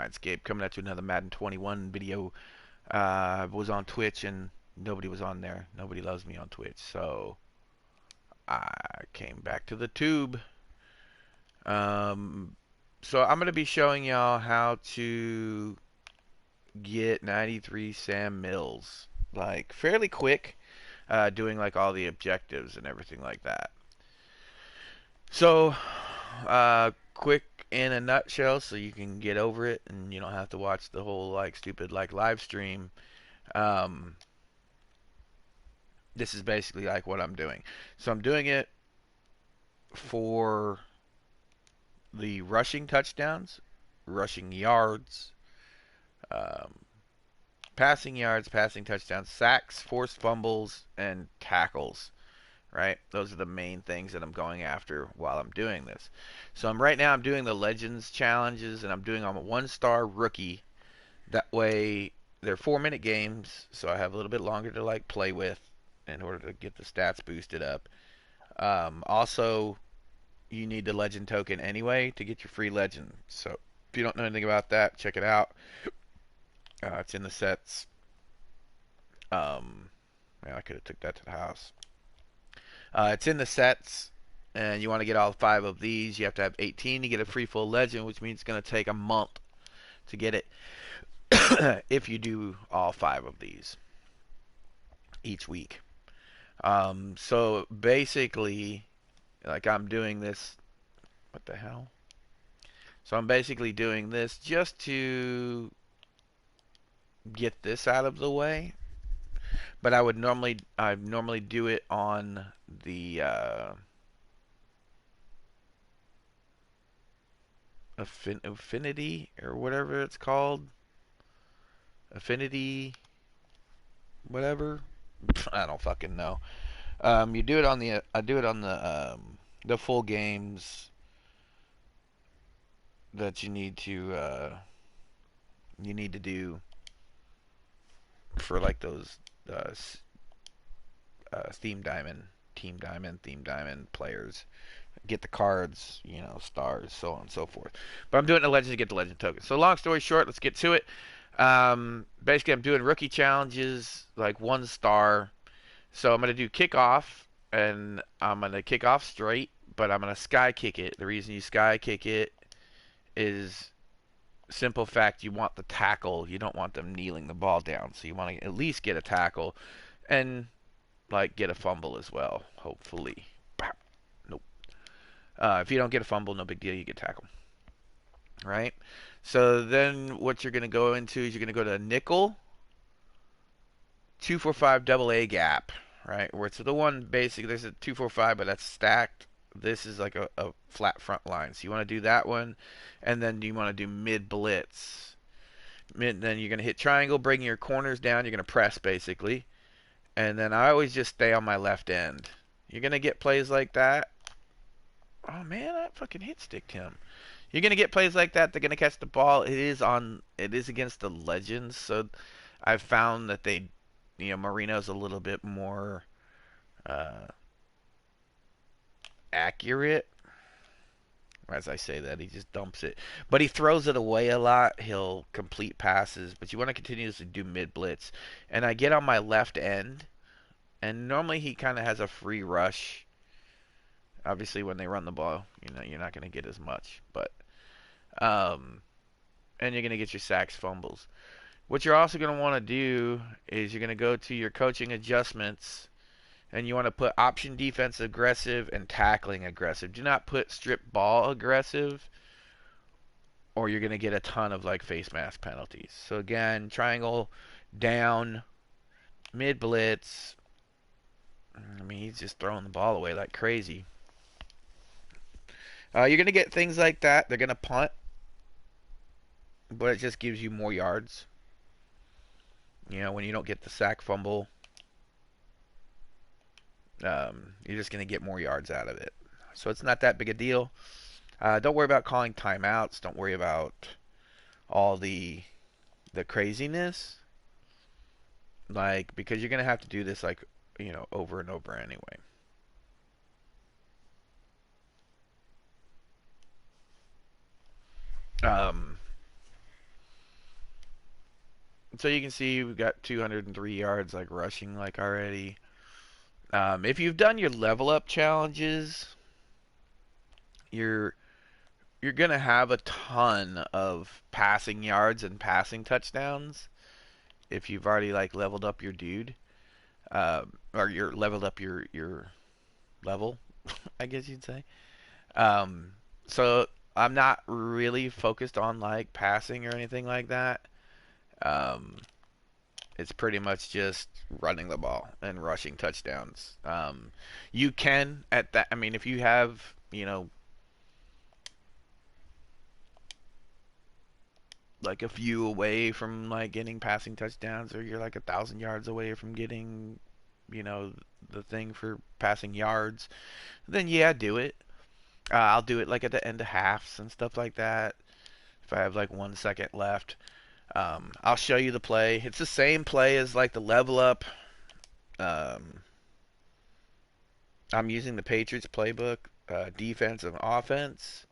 Mindscape, coming at you another Madden 21 video. Was on Twitch and nobody was on there. Nobody loves me on Twitch, so I came back to the tube. Um, so I'm gonna be showing y'all how to get 93 Sam Mills, like fairly quick, doing like all the objectives and everything like that. So, quick in a nutshell, so you can get over it and you don't have to watch the whole like stupid like live stream. Um, this is basically like what I'm doing. So I'm doing it for the rushing touchdowns, rushing um, yards, passing touchdowns, sacks, forced fumbles, and tackles. Right? Those are the main things that I'm going after while I'm doing this. So right now I'm doing the Legends challenges and I'm doing on a 1-star rookie. That way they're 4-minute games, so I have a little bit longer to like play with in order to get the stats boosted up. Also, you need the legend token anyway to get your free legend. So if you don't know anything about that, check it out. It's in the sets. Man, I could have took that to the house. It's in the sets, and you want to get all 5 of these. You have to have 18 to get a free full legend, which means it's going to take a month to get it if you do all 5 of these each week. So basically, like I'm doing this. What the hell? So I'm basically doing this just to get this out of the way. But I normally do it on the affinity or whatever it's called. Affinity, whatever. I don't fucking know. You do it on the I do it on the full games that you need to do for like those uh, Team Diamond players. Get the cards, stars, so on and so forth. But I'm doing the legend to get the legend token. So long story short, let's get to it. Basically, I'm doing rookie challenges, like 1 star. So I'm going to do kickoff, and I'm going to kick off straight, but I'm going to sky kick it. The reason you sky kick it is simple fact, you want the tackle. You don't want them kneeling the ball down. So you want to at least get a tackle and like get a fumble as well, hopefully. Nope. If you don't get a fumble, no big deal, you get tackle. Right? So then what you're going to go into is you're going to go to nickel 245 double A gap, right? Where it's the one basically there's a 245, but that's stacked. This is like a flat front line. So you want to do that one, and then you want to do mid blitz. Then you're going to hit triangle, bring your corners down. You're going to press basically, and then I always just stay on my left end. You're going to get plays like that. Oh man, that fucking hit sticked him. You're gonna get plays like that. They're gonna catch the ball. It is against the legends, so I've found that Marino's a little bit more uh, accurate. As I say that, he just dumps it, but he throws it away a lot. He'll complete passes, but you want to continuously do mid blitz. And I get on my left end, and normally he kind of has a free rush. Obviously, when they run the ball, you're not gonna get as much, but and you're gonna get your sacks, fumbles. What you're also going to want to do is you're going to go to your coaching adjustments and you want to put option defense aggressive and tackling aggressive. Do not put strip ball aggressive or you're going to get a ton of like face mask penalties. So again, triangle down, mid blitz. I mean, he's just throwing the ball away like crazy. You're going to get things like that. They're going to punt, but it just gives you more yards. When you don't get the sack fumble, you're just going to get more yards out of it. So it's not that big a deal. Don't worry about calling timeouts. Don't worry about all the craziness. Because you're going to have to do this over and over anyway. So you can see we've got 203 yards like rushing like already. If you've done your level up challenges, you're you're gonna have a ton of passing yards and passing touchdowns if you've already like leveled up your dude, or you're leveled up your level, I guess you'd say. Um, so I'm not really focused on like passing or anything like that. Um, it's pretty much just running the ball and rushing touchdowns. You can at that. I mean, if you have like a few away from like getting passing touchdowns, or you're like 1,000 yards away from getting you know the thing for passing yards, then yeah, do it. I'll do it like at the end of halves and stuff like that. If I have like 1 second left, I'll show you the play. It's the same play as like the level up. Um, I'm using the Patriots playbook, defense and offense.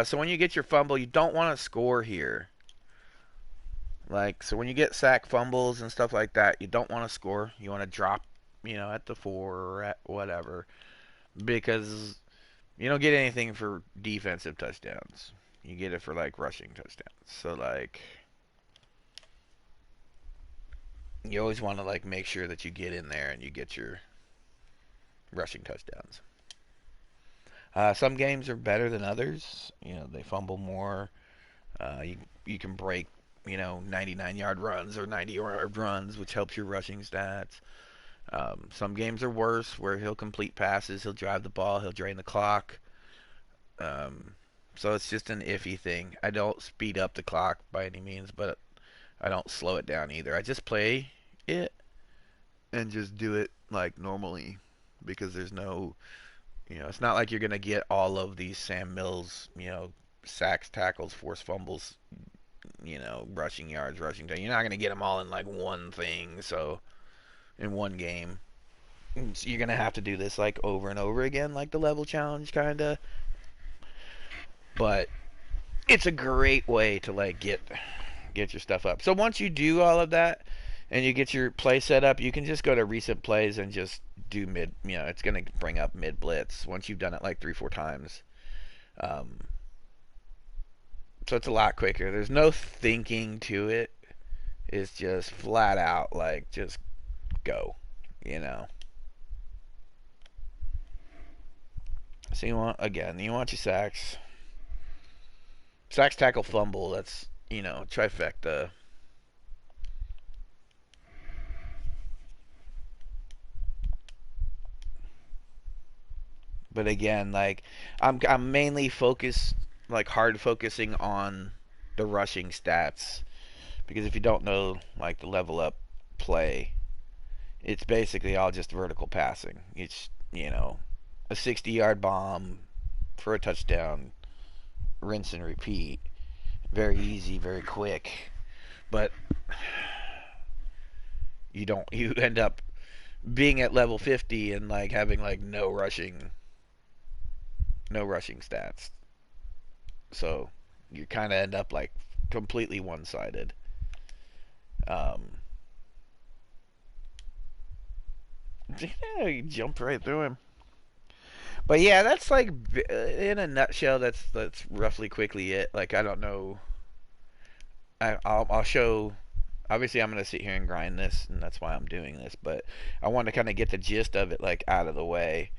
So when you get your fumble, you don't want to score here. Like, so when you get sack fumbles and stuff like that, you don't want to score. You want to drop, at the 4 or at whatever, because you don't get anything for defensive touchdowns. You get it for like rushing touchdowns. So like, you always want to like make sure that you get in there and you get your rushing touchdowns. Some games are better than others. They fumble more. You can break 99-yard runs or 90-yard runs, which helps your rushing stats. Some games are worse, where he'll complete passes, he'll drive the ball, he'll drain the clock. Um, so it's just an iffy thing. I don't speed up the clock by any means, but I don't slow it down either. I just play it and just do it like normally, because there's no, it's not like you're gonna get all of these Sam Mills, sacks, tackles, forced fumbles, rushing yards, rushing down. You're not gonna get them all in like one thing. So in one game, so you're gonna have to do this like over and over again, like the level challenge kinda. But it's a great way to like get your stuff up. So once you do all of that and you get your play set up, you can just go to recent plays and just do mid. It's gonna bring up mid blitz once you've done it like 3-4 times. Um, so it's a lot quicker. There's no thinking to it. It's just flat out like just go. You know. So you want your sacks, tackle, fumble. That's trifecta. But again, like I'm mainly focused, like hard focusing on the rushing stats, because if you don't know like the level up play, it's basically all just vertical passing. It's a 60-yard bomb for a touchdown, rinse and repeat. Very easy, very quick. But you end up being at level 50 and like having like no rushing stats. So you kind of end up like completely one-sided. Um, yeah, you jumped right through him. But yeah, that's like in a nutshell. That's roughly quickly it. Like I don't know. I'll show. Obviously, I'm gonna sit here and grind this, and that's why I'm doing this. But I want to kind of get the gist of it like out of the way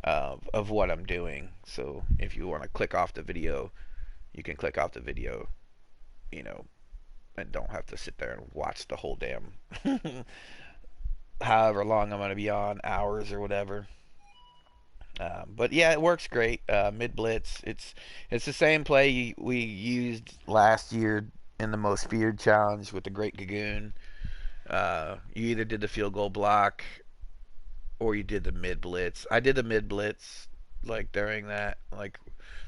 of what I'm doing. So if you want to click off the video, you can click off the video. You know, and don't have to sit there and watch the whole damn however long I'm gonna be on, hours or whatever. But yeah, it works great. Mid blitz, it's the same play we used last year in the most feared challenge with the Great Gagoon. You either did the field goal block or you did the mid blitz. I did the mid blitz like during that, like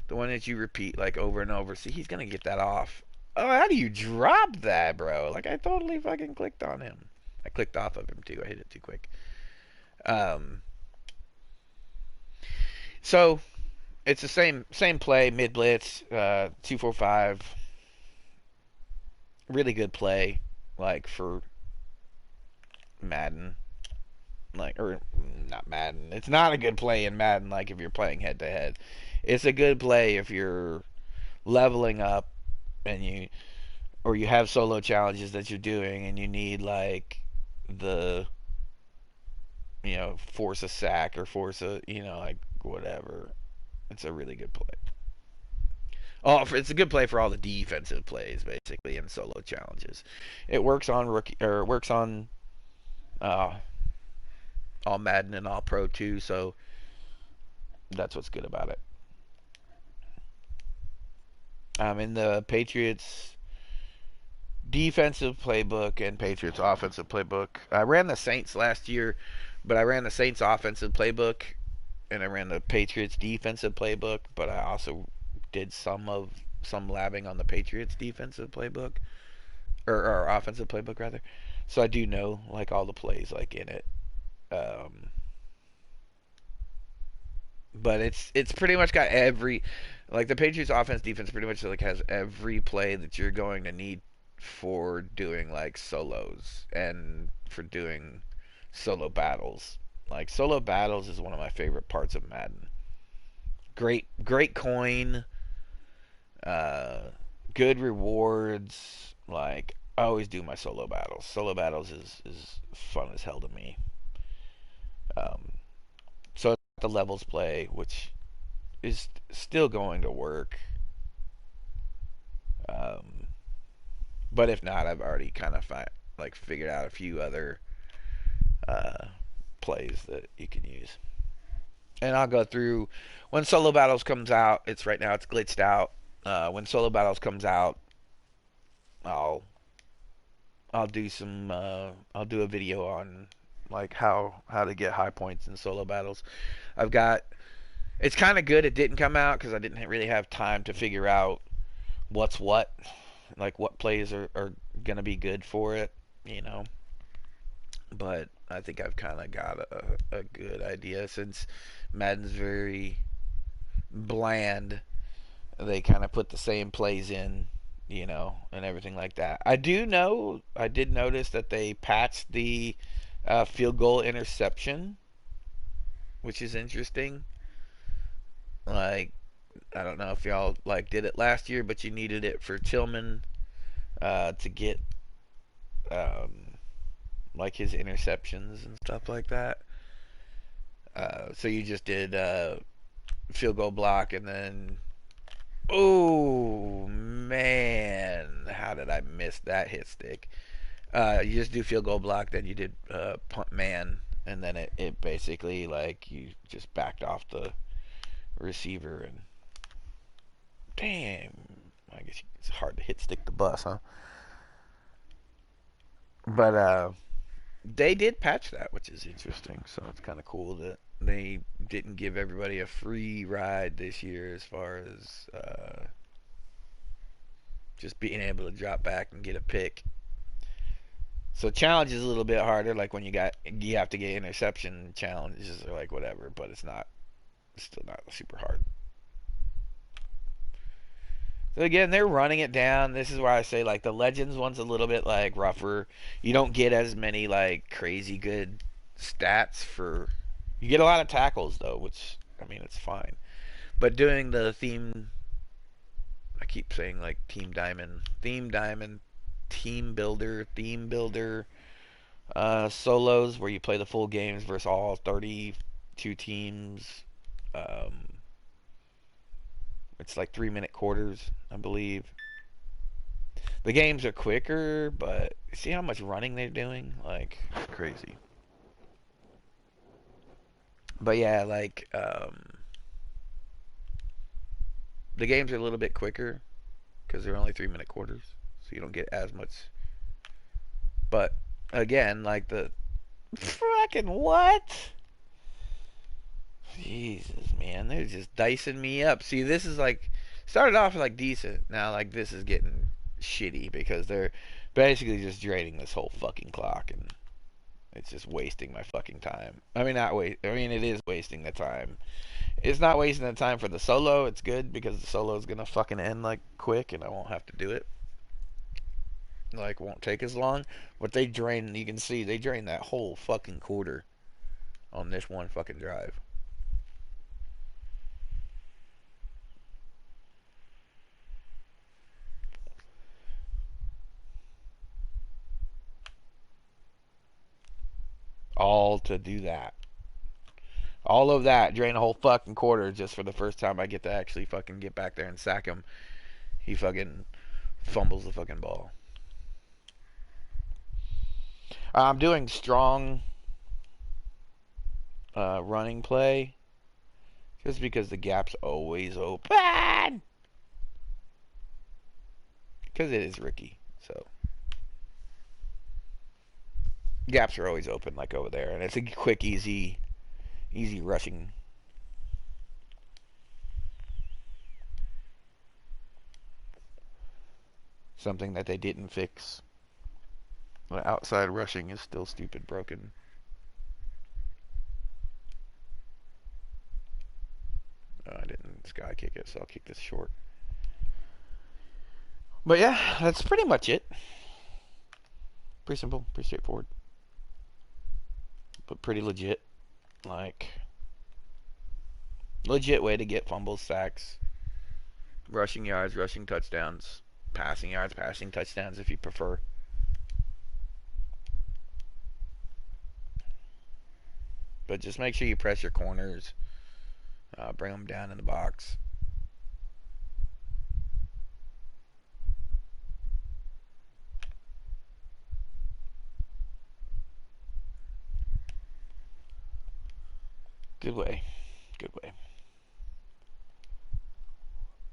the one that you repeat like over and over. See, he's gonna get that off. Oh, how do you drop that, bro? Like I totally fucking clicked on him. I clicked off of him too. I hit it too quick. Um, so it's the same play, mid blitz, 2-4-5, really good play. like for Madden, like or not Madden. It's not a good play in Madden. Like if you're playing head to head, it's a good play if you're leveling up and you have solo challenges that you're doing and you need like the force a sack or force a like whatever. It's a really good play. Oh, it's a good play for all the defensive plays basically in solo challenges. It works on rookie or it works on uh, all Madden and all Pro too. So that's what's good about it. In the Patriots defensive playbook and Patriots offensive playbook, I ran the Saints last year, but I ran the Saints offensive playbook and I ran the Patriots defensive playbook, but I also did some labbing on the Patriots defensive playbook or offensive playbook rather. So I do know like all the plays like in it. Um, but it's pretty much got every like the Patriots offense defense pretty much like has every play that you're going to need for doing like solos and for doing solo battles. Like solo battles is one of my favorite parts of Madden. Great coin, uh, good rewards. Like I always do my solo battles. Solo battles is fun as hell to me. Um, so the levels play, which is still going to work. Um, but if not, I've already kind of like figured out a few other uh, plays that you can use. And I'll go through when solo battles comes out. It's right now it's glitched out. When solo battles comes out, I'll I'll do some I'll do a video on like how to get high points in solo battles. I've got it's kind of good it didn't come out because I didn't really have time to figure out what's what, like what plays are gonna be good for it, you know. But I think I've kind of got a good idea since Madden's very bland. They kind of put the same plays in, and everything like that. I did notice that they patched the field goal interception, which is interesting. Like, I don't know if y'all like did it last year, but you needed it for Tillman to get um, like his interceptions and stuff like that. So you just did field goal block and then oh man, how did I miss that hit stick? You just do field goal block, then you did punt man, and then it basically like you just backed off the receiver and damn, I guess it's hard to hit stick the bus, huh? But they did patch that, which is interesting. So it's kind of cool that they didn't give everybody a free ride this year as far as just being able to drop back and get a pick. So challenge is a little bit harder, like when you have to get interception challenges or like whatever, but it's still not super hard. So again, they're running it down. This is where I say like the Legends one's a little bit like rougher. You don't get as many like crazy good stats for. You get a lot of tackles though, which I mean it's fine. But doing the theme, I keep saying like Team Diamond, Theme Builder, solos where you play the full games versus all 32 teams. Um, it's like 3 minute quarters, I believe. The games are quicker, but see how much running they're doing? Like, it's crazy. But yeah, like, the games are a little bit quicker because they're only 3 minute quarters, so you don't get as much. But again, like the fucking what? Jesus, man, they're just dicing me up. See, this is like started off like decent. Now, like this is getting shitty because they're basically just draining this whole fucking clock, and it's just wasting my fucking time. I mean, not wait. I mean, it is wasting the time. It's not wasting the time for the solo. It's good because the solo is gonna fucking end like quick, and I won't have to do it. like won't take as long, but they drain. You can see they drain that whole fucking quarter on this one fucking drive. All to do that. All of that, drain a whole fucking quarter just for the first time I get to actually fucking get back there and sack him. He fucking fumbles the fucking ball. I'm doing strong running play just because the gap's always open. Because it is Ricky, so gaps are always open like over there, and it's a quick, easy rushing. Something that they didn't fix. The outside rushing is still stupid broken. I didn't sky kick it, so I'll kick this short. But yeah, that's pretty much it. Pretty simple, pretty straightforward, but pretty legit. Like, legit way to get fumbles, sacks, rushing yards, rushing touchdowns, passing yards, passing touchdowns if you prefer. But just make sure you press your corners, bring them down in the box. Good way. Good way.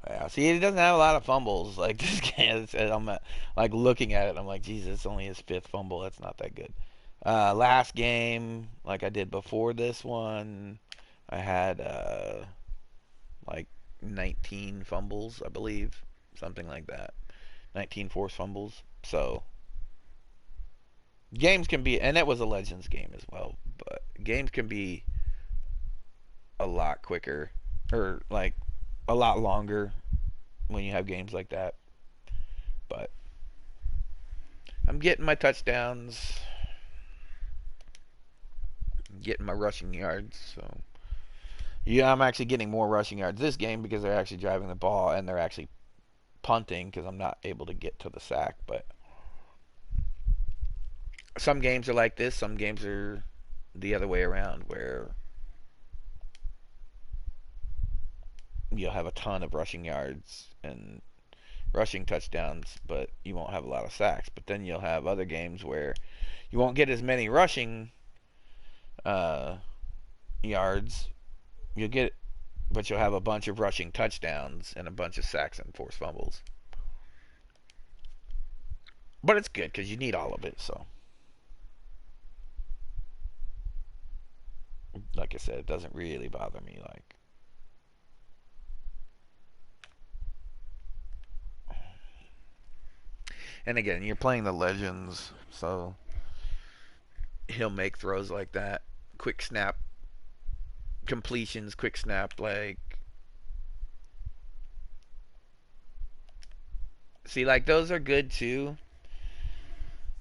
Yeah, see, he doesn't have a lot of fumbles. Like this game, I'm like looking at it. I'm like, Jesus, it's only his fifth fumble. That's not that good. Last game, like I did before this one, I had like 19 fumbles, I believe, something like that. 19 forced fumbles. So games can be, and that was a Legends game as well. But games can be a lot quicker, or like a lot longer when you have games like that. But I'm getting my touchdowns, getting my rushing yards. So yeah, I'm actually getting more rushing yards this game because they're actually driving the ball and they're actually punting because I'm not able to get to the sack. But some games are like this. Some games are the other way around where you'll have a ton of rushing yards and rushing touchdowns, but you won't have a lot of sacks. But then you'll have other games where you won't get as many rushing yards. You'll get, but you'll have a bunch of rushing touchdowns and a bunch of sacks and forced fumbles. But it's good because you need all of it. So, like I said, it doesn't really bother me. Like, and again, you're playing the legends, so he'll make throws like that, quick snap completions, quick snap, like, see, like those are good too,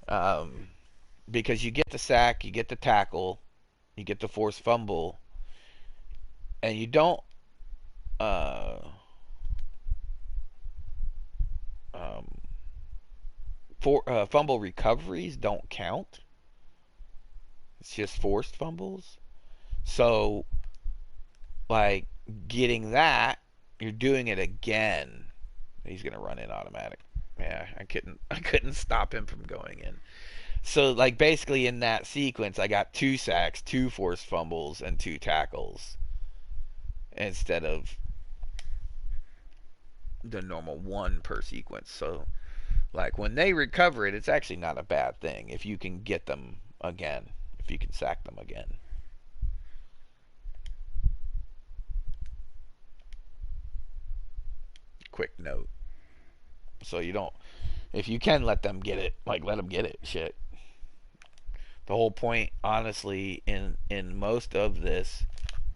um, because you get the sack, you get the tackle, you get the forced fumble, and you don't uh, um, fumble recoveries don't count. It's just forced fumbles. So, like, getting that, you're doing it again. He's gonna run in automatic. Yeah, I couldn't stop him from going in. So, like, basically in that sequence, I got 2 sacks, 2 forced fumbles, and 2 tackles instead of the normal 1 per sequence. So, like, when they recover it, it's actually not a bad thing if you can get them again, if you can sack them again. Quick note. So you don't, if you can let them get it, like, let them get it. Shit. The whole point, honestly, in most of this,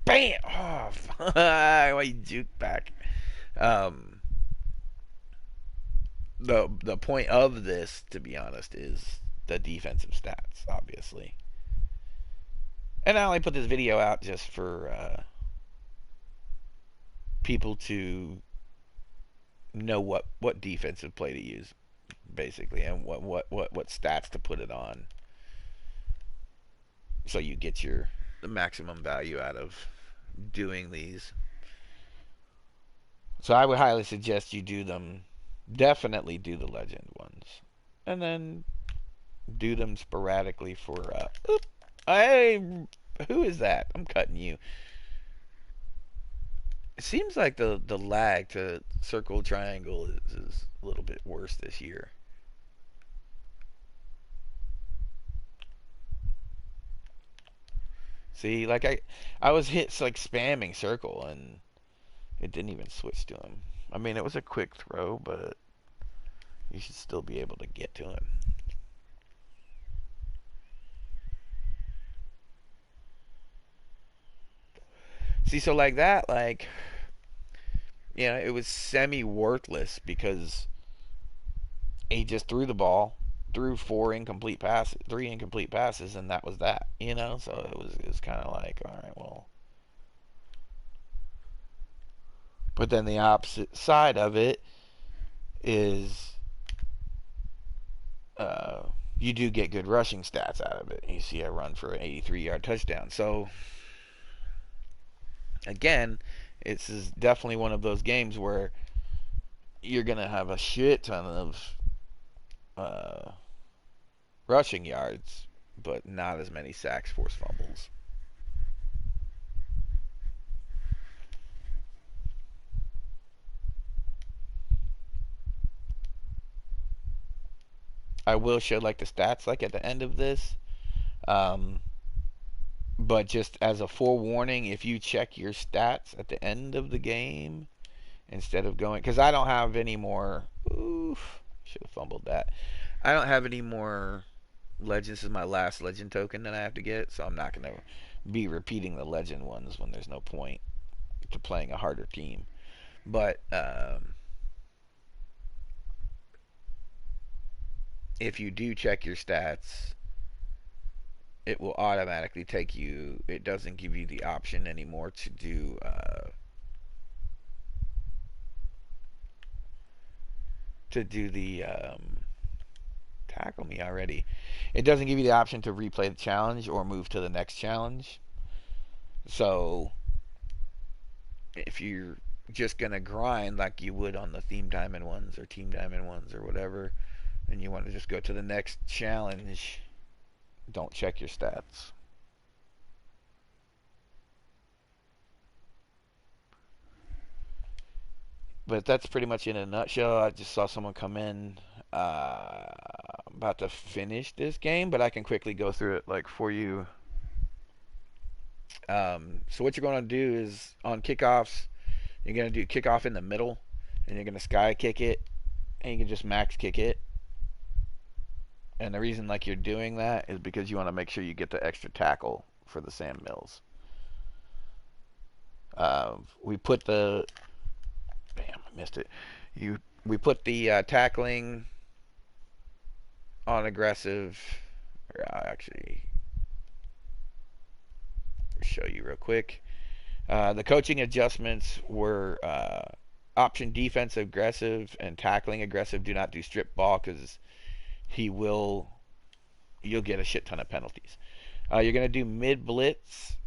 bam. Oh, why you juke back? Um, the point of this, to be honest, is the defensive stats, obviously. And I only put this video out just for people to know what defensive play to use, basically, and what stats to put it on, so you get the maximum value out of doing these. So I would highly suggest you do them. Definitely do the legend ones, and then do them sporadically for. Hey, who is that? I'm cutting you. It seems like the lag to circle triangle is a little bit worse this year. See, like I was hit like spamming circle and it didn't even switch to him. I mean, it was a quick throw, but you should still be able to get to him. See, so like that, like, it was semi worthless because he just threw the ball, threw three incomplete passes, and that was that. So it was kind of like, all right, well. But then the opposite side of it is you do get good rushing stats out of it. You see a run for an 83-yard touchdown. So again, it's definitely one of those games where you're gonna have a shit ton of rushing yards, but not as many sacks, forced fumbles. I will show like the stats like at the end of this. Um, but just as a forewarning, if you check your stats at the end of the game instead of going, because I don't have any more. Oof, should have fumbled that. I don't have any more legends. This is my last legend token that I have to get, so I'm not gonna be repeating the legend ones when there's no point to playing a harder team. But if you do check your stats, it will automatically take you. It doesn't give you the option anymore to do the tackle me already. It doesn't give you the option to replay the challenge or move to the next challenge. So if you're just gonna grind like you would on the theme diamond ones or team diamond ones or whatever, and you want to just go to the next challenge, don't check your stats. But that's pretty much in a nutshell. I just saw someone come in about to finish this game, but I can quickly go through it like for you. So what you're going to do is on kickoffs, you're going to do kickoff in the middle, and you're going to sky kick it, and you can just max kick it. And the reason like you're doing that is because you want to make sure you get the extra tackle for the Sam Mills. We put the Bam, I missed it. We put the tackling on aggressive. I'll actually show you real quick. The coaching adjustments were option defense aggressive and tackling aggressive. Do not do strip ball because you'll get a shit ton of penalties. You're going to do mid blitz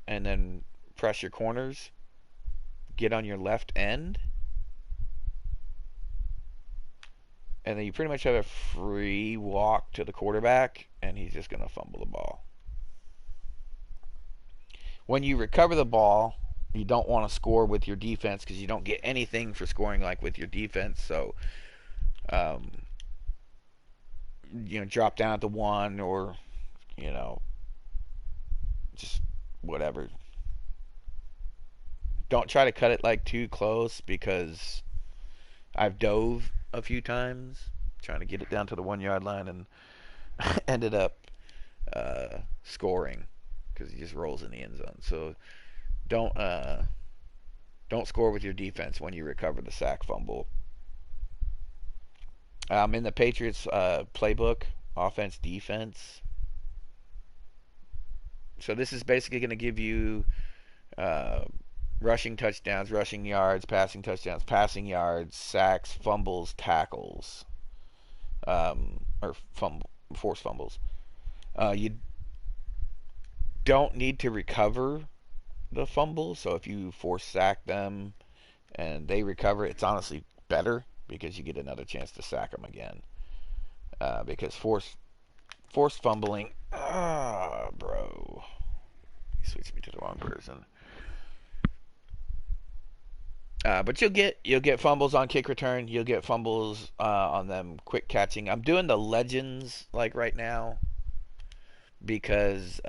and then press your corners. Get on your left end. And then you pretty much have a free walk to the quarterback, and he's just going to fumble the ball. When you recover the ball, you don't want to score with your defense because you don't get anything for scoring like with your defense. So, drop down at the 1 or, just whatever. Don't try to cut it like too close because I've dove a few times trying to get it down to the 1 yard line and ended up scoring because he just rolls in the end zone. So don't score with your defense when you recover the sack fumble. In the Patriots playbook, offense, defense. So this is basically going to give you uh, rushing touchdowns, rushing yards, passing touchdowns, passing yards, sacks, fumbles, tackles, or forced fumbles. You don't need to recover the fumble, so if you force sack them and they recover, it's honestly better because you get another chance to sack them again. Because forced fumbling, bro, he switched me to the wrong person. But you'll get fumbles on kick return. You'll get fumbles on them quick catching. I'm doing the legends like right now because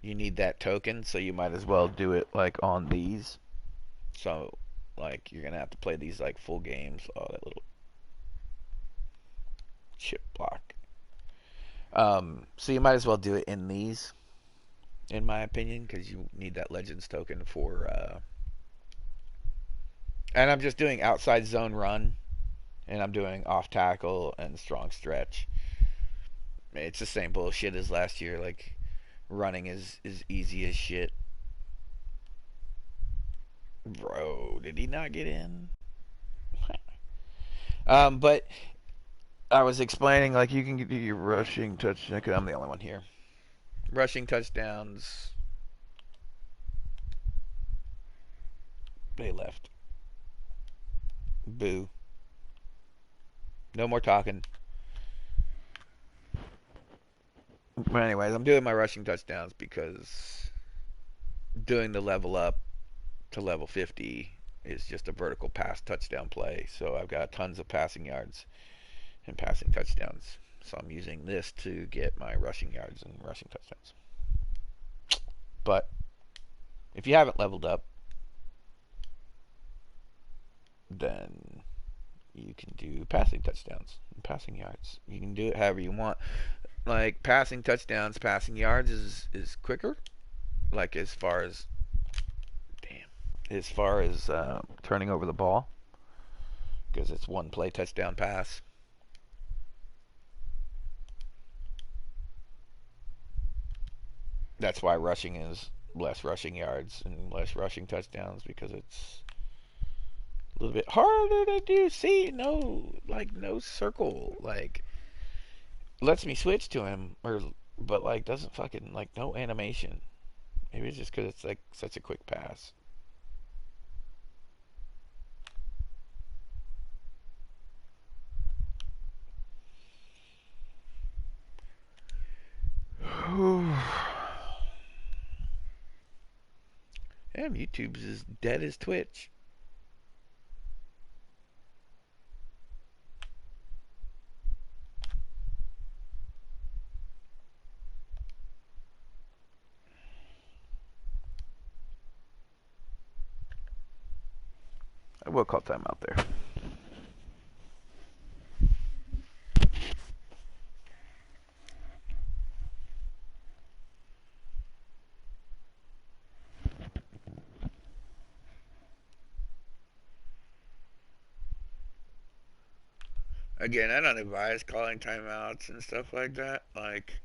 you need that token, so you might as well do it like on these. So like you're gonna have to play these like full games. Oh, that little chip block. So you might as well do it in these, in my opinion, because you need that legends token for. And I'm just doing outside zone run, and I'm doing off tackle and strong stretch. It's the same bullshit as last year. Like running is easy as shit. Bro, did he not get in? But I was explaining like you can do your rushing touchdown. I'm the only one here. Rushing touchdowns. They left. Boo. No more talking. But anyways, I'm doing my rushing touchdowns because doing the level up to level 50 is just a vertical pass touchdown play. So I've got tons of passing yards and passing touchdowns. So I'm using this to get my rushing yards and rushing touchdowns. But if you haven't leveled up, then you can do passing touchdowns and passing yards. You can do it however you want. Like passing touchdowns, passing yards is quicker. Like as far as turning over the ball, because it's one play touchdown pass. That's why rushing is less rushing yards and less rushing touchdowns, because it's a little bit harder to do. See, no circle, like lets me switch to him, but like doesn't fucking like no animation. Maybe it's just because it's like such a quick pass. Damn, YouTube's as dead as Twitch. I will call time out there. Again, I don't advise calling timeouts and stuff like that. Like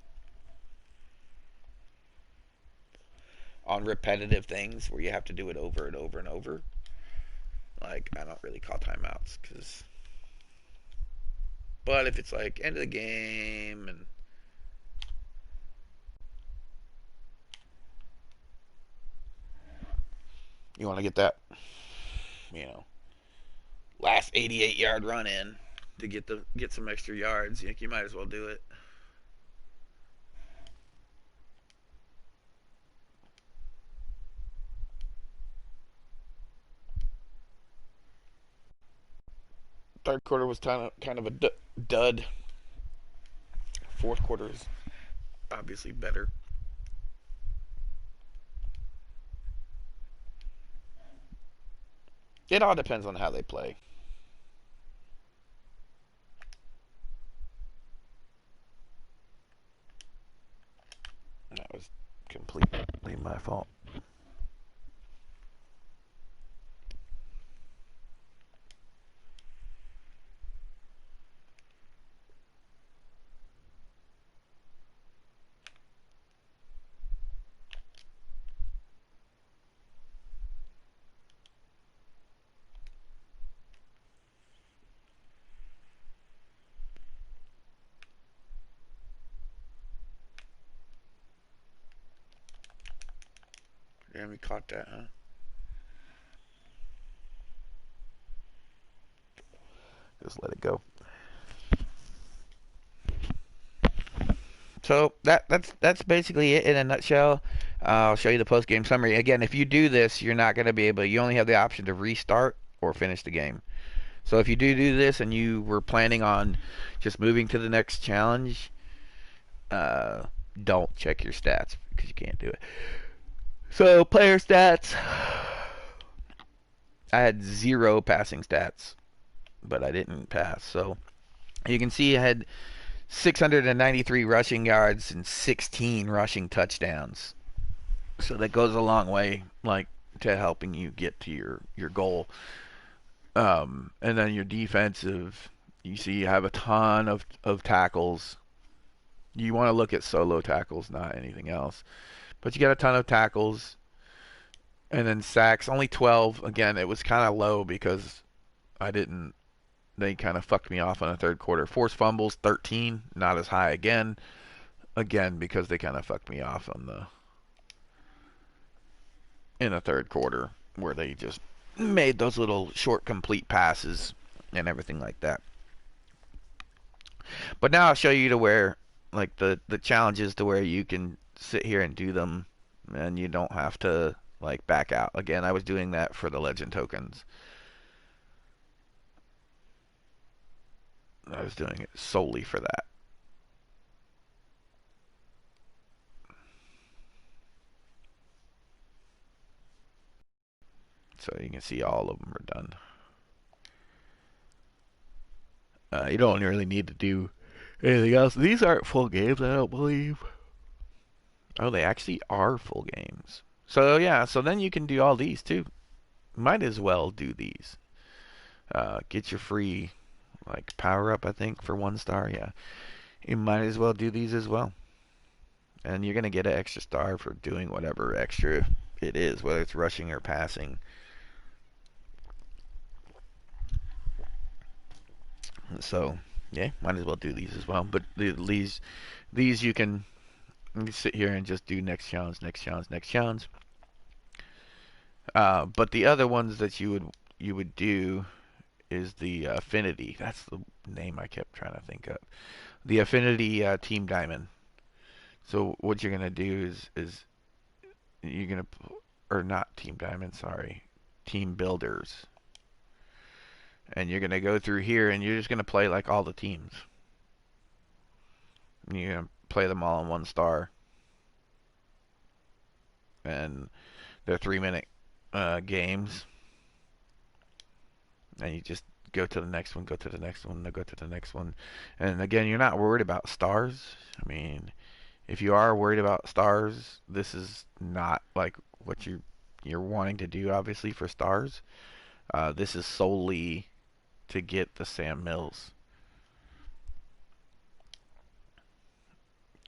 on repetitive things where you have to do it over and over and over. Like I don't really call timeouts because. But if it's like end of the game and you want to get that, you know, last 88-yard run in to get some extra yards, you might as well do it. Third quarter was kind of a dud. Fourth quarter is obviously better. It all depends on how they play. That was completely my fault. Damn, we caught that, huh? Just let it go. So that's basically it in a nutshell. I'll show you the post game summary. Again, if you do this, you're not going to be able. You only have the option to restart or finish the game. So if you do this and you were planning on just moving to the next challenge, uh, don't check your stats because you can't do it. So player stats, I had 0 passing stats, but I didn't pass. So you can see I had 693 rushing yards and 16 rushing touchdowns. So that goes a long way, like to helping you get to your goal. And then your defensive, you see you have a ton of tackles. You want to look at solo tackles, not anything else. But you got a ton of tackles. And then sacks, only 12. Again, it was kind of low because I didn't. They kind of fucked me off on the third quarter. Forced fumbles, 13. Not as high again. Again, because they kind of fucked me off on in the third quarter where they just made those little short complete passes and everything like that. But now I'll show you to where like the challenges to where you can sit here and do them and you don't have to like back out. Again, I was doing that for the legend tokens. I was doing it solely for that. So you can see all of them are done. You don't really need to do anything else. These aren't full games, I don't believe. Oh, they actually are full games. So yeah, so then you can do all these too. Might as well do these. Get your free like power up, I think, for 1 star. Yeah, you might as well do these as well. And you're gonna get an extra star for doing whatever extra it is, whether it's rushing or passing. So yeah, might as well do these as well. But these you can sit here and just do next challenge, next challenge, next challenge. But the other ones that you would do is the affinity. That's the name I kept trying to think of. The affinity team diamond. So what you're gonna do is you're gonna or not team diamond, sorry, team builders. And you're gonna go through here and you're just gonna play like all the teams. You're gonna play them all in 1 star. And they're 3-minute games. And you just go to the next one, go to the next one, go to the next one. And again, you're not worried about stars. I mean, if you are worried about stars, this is not like what you're wanting to do, obviously, for stars. This is solely to get the Sam Mills.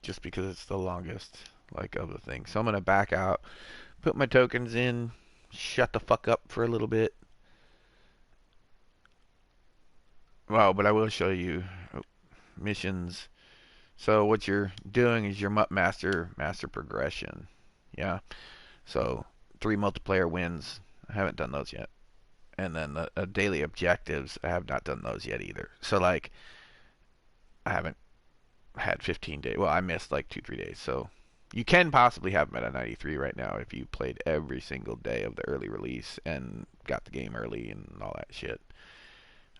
Just because it's the longest, like, of the thing. So I'm going to back out, put my tokens in, shut the fuck up for a little bit. Well, but I will show you missions. So what you're doing is your master progression. Yeah. So 3 multiplayer wins. I haven't done those yet. And then the daily objectives, I have not done those yet either. So like, I haven't had 15 days. Well, I missed like 2-3 days. So you can possibly have them at a 93 right now if you played every single day of the early release and got the game early and all that shit.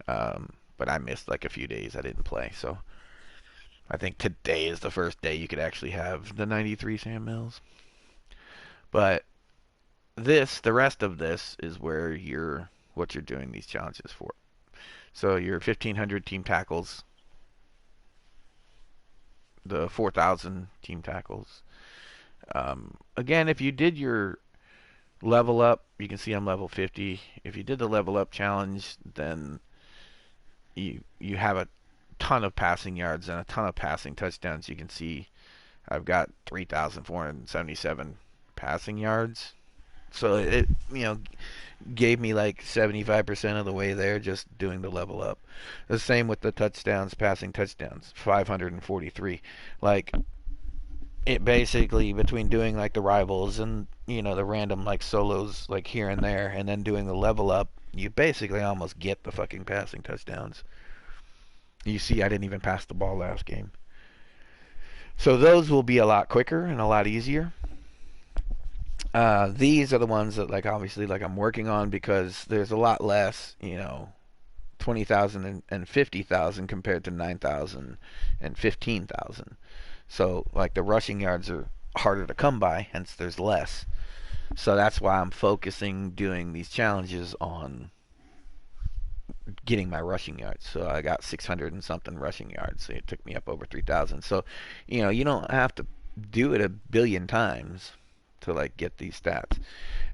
But I missed like a few days I didn't play. So I think today is the first day you could actually have the 93 Sam Mills. But the rest of this is where what you're doing these challenges for. So your 1,500 team tackles, the 4,000 team tackles. Again, if you did your level up, you can see I'm level 50. If you did the level up challenge, then you have a ton of passing yards and a ton of passing touchdowns. You can see I've got 3,477 passing yards. So it gave me like 75% of the way there just doing the level up. The same with the touchdowns, passing touchdowns, 543. Like it basically, between doing like the rivals and the random like solos like here and there, and then doing the level up, you basically almost get the fucking passing touchdowns. You see, I didn't even pass the ball last game. So those will be a lot quicker and a lot easier. These are the ones that, like, obviously, like, I'm working on, because there's a lot less, 20,000 and 50,000 compared to 9,000 and 15,000. So, like, the rushing yards are harder to come by, hence there's less. So that's why I'm focusing doing these challenges on getting my rushing yards. So I got 600 and something rushing yards. So it took me up over 3,000. So, you don't have to do it a billion times to like get these stats.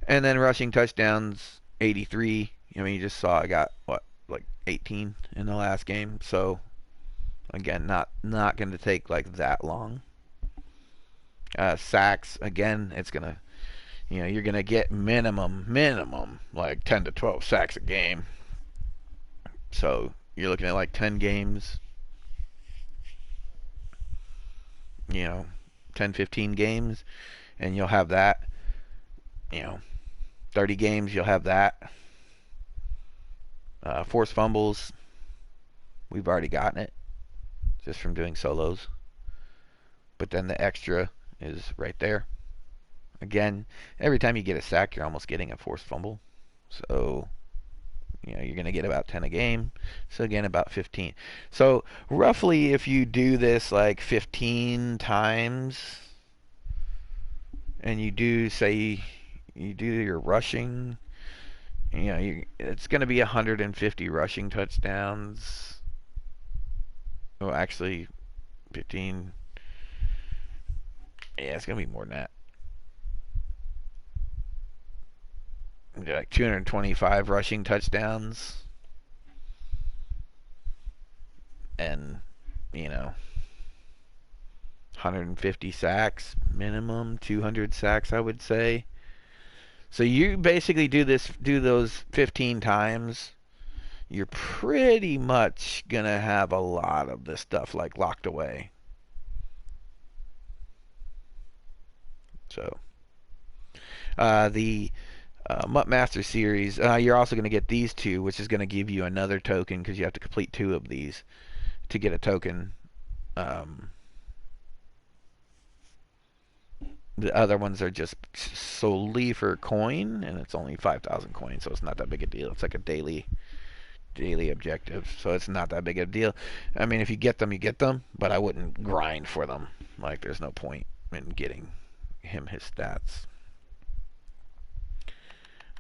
And then rushing touchdowns, 83. You just saw I got what, like 18 in the last game. So again, not going to take like that long. Sacks, again, it's gonna, you're gonna get minimum like 10 to 12 sacks a game. So you're looking at like 10 games, 10, 15 games, and you'll have that. 30 games, you'll have that. Forced fumbles, we've already gotten it just from doing solos. But then the extra is right there. Again, every time you get a sack, you're almost getting a forced fumble. So, you're going to get about 10 a game. So, again, about 15. So, roughly, if you do this like 15 times, and you do, say, you do your rushing, it's going to be 150 rushing touchdowns. Well, actually, 15. Yeah, it's going to be more than that. Like 225 rushing touchdowns. And, 150 sacks minimum, 200 sacks, I would say. So you basically do those 15 times, you're pretty much gonna have a lot of this stuff like locked away. So the Mutt Master Series, you're also going to get these two, which is going to give you another token, because you have to complete 2 of these to get a token. The other ones are just solely for coin, and it's only 5,000 coins, so it's not that big a deal. It's like a daily objective, so it's not that big a deal. I mean, if you get them, you get them, but I wouldn't grind for them. Like, there's no point in getting him his stats.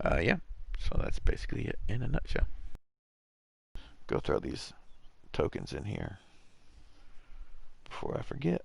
Yeah, so that's basically it in a nutshell. Go throw these tokens in here before I forget.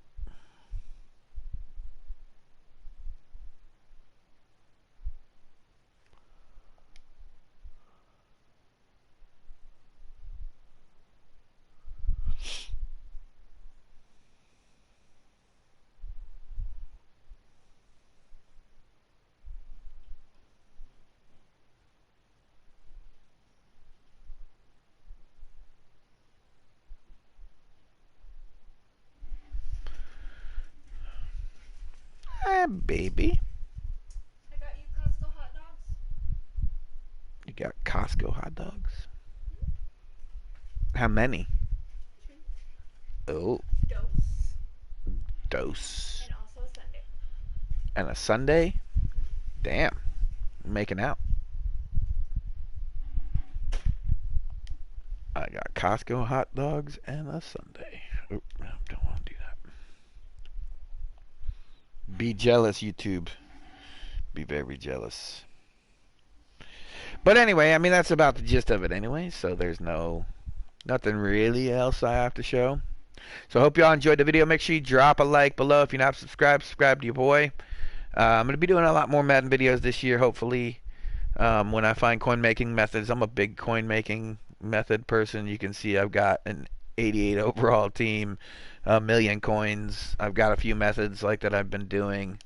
Ah, baby. I got you Costco hot dogs. You got Costco hot dogs? How many? 2. Oh, Dose. dose. And also a sundae. And a sundae? Damn. Making out. I got Costco hot dogs and a sundae. Oop, no, don't want to do that. Be jealous, YouTube. Be very jealous. But anyway, I mean, that's about the gist of it anyway, so there's nothing really else I have to show. So I hope y'all enjoyed the video. Make sure you drop a like below. If you're not subscribed, subscribe to your boy. I'm going to be doing a lot more Madden videos this year, hopefully. When I find coin making methods, I'm a big coin making method person. You can see I've got an 88 overall team, a million coins. I've got a few methods like that I've been doing,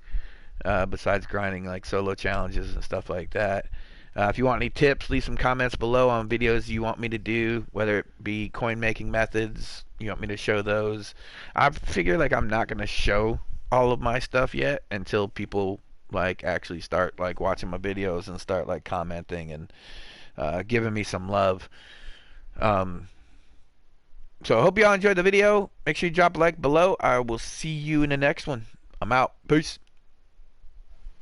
besides grinding like solo challenges and stuff like that. If you want any tips, leave some comments below on videos you want me to do, whether it be coin making methods, you want me to show those. I figure like I'm not going to show all of my stuff yet until people like actually start like watching my videos and start like commenting and giving me some love. Um, so I hope y'all enjoyed the video. Make sure you drop a like below. I will see you in the next one. I'm out. Peace.